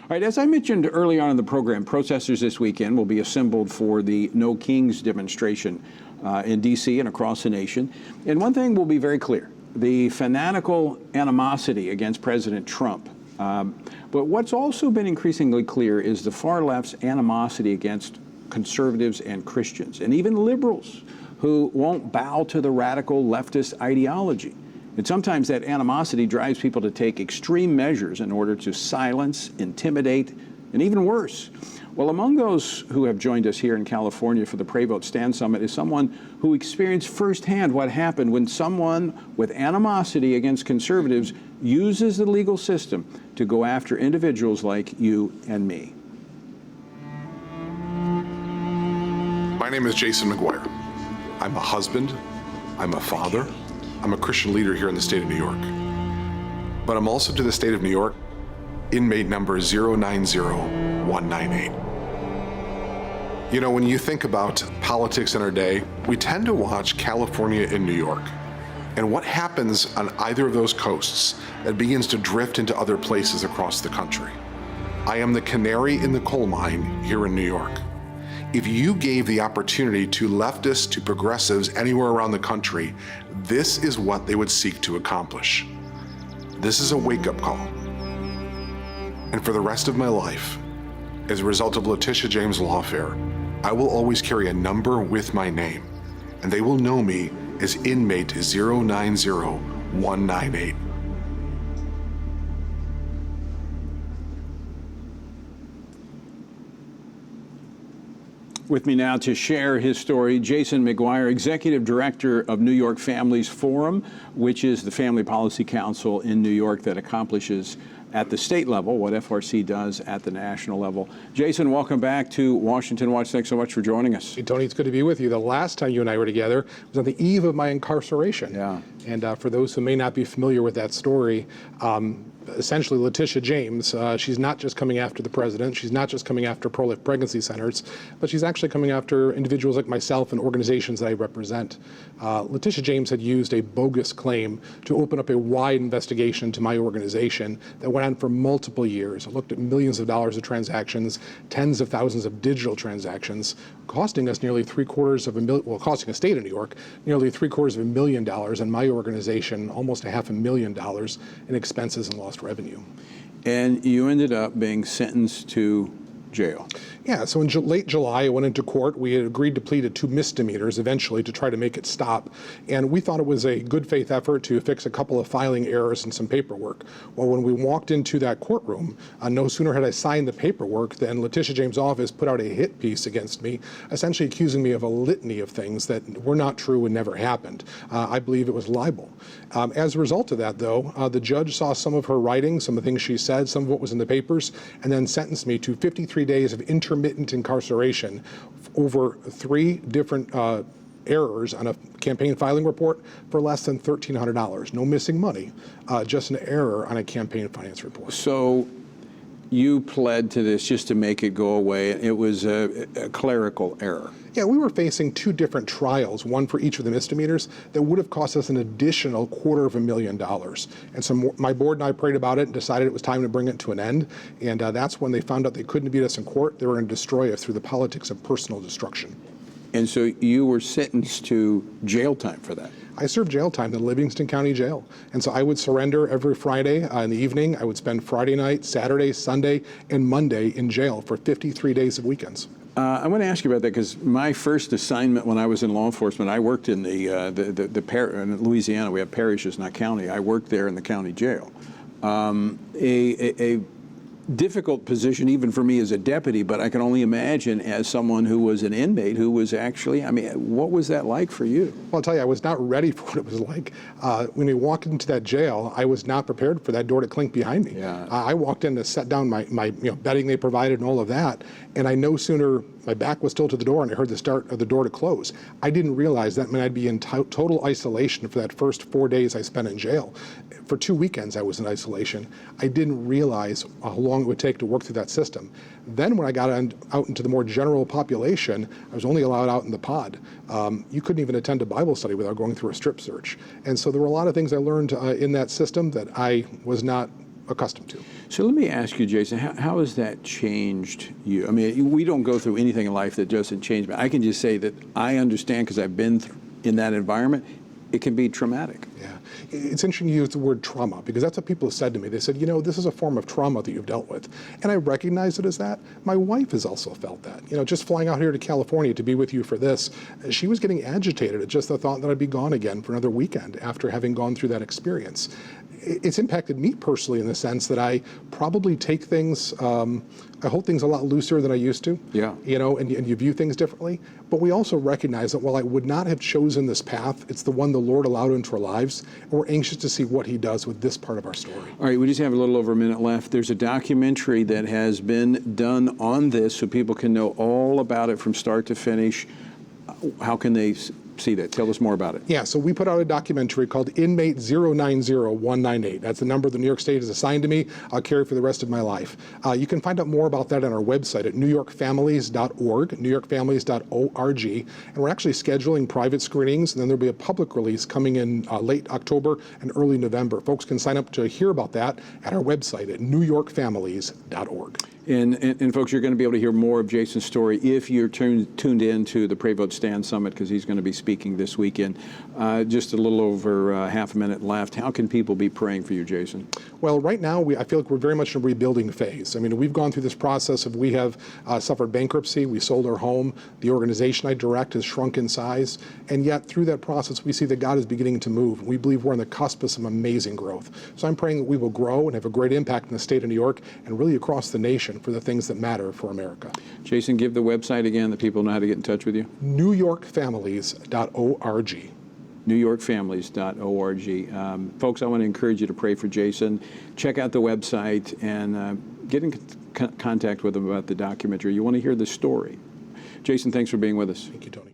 All right, as I mentioned early on in the program, protesters this weekend will be assembled for the No Kings demonstration in D.C. and across the nation. And one thing will be very clear, the fanatical animosity against President Trump. But what's also been increasingly clear is the far left's animosity against conservatives and Christians, and even liberals who won't bow to the radical leftist ideology. And sometimes that animosity drives people to take extreme measures in order to silence, intimidate, and even worse. Well, among those who have joined us here in California for the Pray Vote Stand Summit is someone who experienced firsthand what happened when someone with animosity against conservatives uses the legal system to go after individuals like you and me. My name is Jason McGuire. I'm a husband, I'm a father, I'm a Christian leader here in the state of New York. But I'm also, to the state of New York, inmate number 090198. You know, when you think about politics in our day, we tend to watch California and New York. And what happens on either of those coasts that begins to drift into other places across the country. I am the canary in the coal mine here in New York. If you gave the opportunity to leftists, to progressives anywhere around the country, this is what they would seek to accomplish. This is a wake-up call. And for the rest of my life, as a result of Letitia James' lawfare, I will always carry a number with my name, and they will know me as inmate 090198. With me now to share his story, Jason McGuire, Executive Director of New York Families Forum, which is the family policy council in New York that accomplishes at the state level what FRC does at the national level. Jason, welcome back to Washington Watch. Thanks so much for joining us. Hey, Tony, it's good to be with you. The last time you and I were together was on the eve of my incarceration. Yeah. And for those who may not be familiar with that story, essentially Letitia James, she's not just coming after the president, she's not just coming after pro-life pregnancy centers, but she's actually coming after individuals like myself and organizations that I represent. Letitia James had used a bogus claim to open up a wide investigation to my organization that went on for multiple years. It looked at millions of dollars of transactions, tens of thousands of digital transactions, costing us nearly costing the state of New York nearly $750,000 million, and my organization almost $500,000 in expenses and lost revenue. And you ended up being sentenced to jail. Yeah, so in late July, I went into court. We had agreed to plead to 2 misdemeanors eventually to try to make it stop. And we thought it was a good faith effort to fix a couple of filing errors and some paperwork. Well, when we walked into that courtroom, no sooner had I signed the paperwork than Letitia James' office put out a hit piece against me, essentially accusing me of a litany of things that were not true and never happened. I believe it was libel. As a result of that, though, the judge saw some of her writing, some of the things she said, some of what was in the papers, and then sentenced me to 53 days of intermittent incarceration over 3 different errors on a campaign filing report for less than $1,300. No missing money, just an error on a campaign finance report. So you pled to this just to make it go away. It was a clerical error. Yeah, we were facing 2 different trials, one for each of the misdemeanors, that would have cost us an additional $250,000. And so my board and I prayed about it and decided it was time to bring it to an end. And that's when they found out they couldn't beat us in court. They were going to destroy us through the politics of personal destruction. And so you were sentenced to jail time for that. I served jail time in Livingston County Jail. And so I would surrender every Friday in the evening. I would spend Friday night, Saturday, Sunday, and Monday in jail for 53 days of weekends. I want to ask you about that because my first assignment when I was in law enforcement, I worked in in Louisiana. We have parishes, not county. I worked there in the county jail. A difficult position even for me as a deputy, but I can only imagine as someone who was an inmate who was actually, I mean, what was that like for you? Well, I'll tell you, I was not ready for what it was like. When we walked into that jail, I was not prepared for that door to clink behind me. Yeah. I walked in to set down my bedding they provided and all of that, and I no sooner, my back was still to the door and I heard the start of the door to close. I didn't realize that meant I'd be in total isolation for that first 4 days I spent in jail. For 2 weekends I was in isolation. I didn't realize how long it would take to work through that system. Then when I got out into the more general population, I was only allowed out in the pod. You couldn't even attend a Bible study without going through a strip search. And so there were a lot of things I learned in that system that I was not accustomed to. So let me ask you, Jason, how has that changed you? I mean, we don't go through anything in life that doesn't change me. I can just say that I understand because I've been in that environment. It can be traumatic. Yeah. It's interesting you use the word trauma, because that's what people have said to me. They said, you know, this is a form of trauma that you've dealt with. And I recognize it as that. My wife has also felt that. You know, just flying out here to California to be with you for this, she was getting agitated at just the thought that I'd be gone again for another weekend after having gone through that experience. It's impacted me personally in the sense that I probably take things, I hold things a lot looser than I used to. Yeah. You know, and you view things differently. But we also recognize that while I would not have chosen this path, it's the one the Lord allowed into our lives, and we're anxious to see what He does with this part of our story. All right, we just have a little over a minute left. There's a documentary that has been done on this so people can know all about it from start to finish. How can they see that? Tell us more about it. Yeah, so we put out a documentary called Inmate 090198. That's the number the New York State has assigned to me. I'll carry for the rest of my life. You can find out more about that on our website at newyorkfamilies.org, newyorkfamilies.org. And we're actually scheduling private screenings, and then there'll be a public release coming in late October and early November. Folks can sign up to hear about that at our website at newyorkfamilies.org. And folks, you're going to be able to hear more of Jason's story if you're tuned in to the Pray Vote Stand Summit, because he's going to be speaking this weekend. Just a little over half a minute left. How can people be praying for you, Jason? Well, right now, I feel like we're very much in a rebuilding phase. I mean, we've gone through this process of we have suffered bankruptcy, we sold our home, the organization I direct has shrunk in size, and yet through that process, we see that God is beginning to move. We believe we're on the cusp of some amazing growth. So I'm praying that we will grow and have a great impact in the state of New York and really across the nation for the things that matter for America. Jason, give the website again that people know how to get in touch with you. newyorkfamilies.org. newyorkfamilies.org. Folks, I want to encourage you to pray for Jason. Check out the website and get in contact with him about the documentary. You want to hear the story. Jason, thanks for being with us. Thank you, Tony.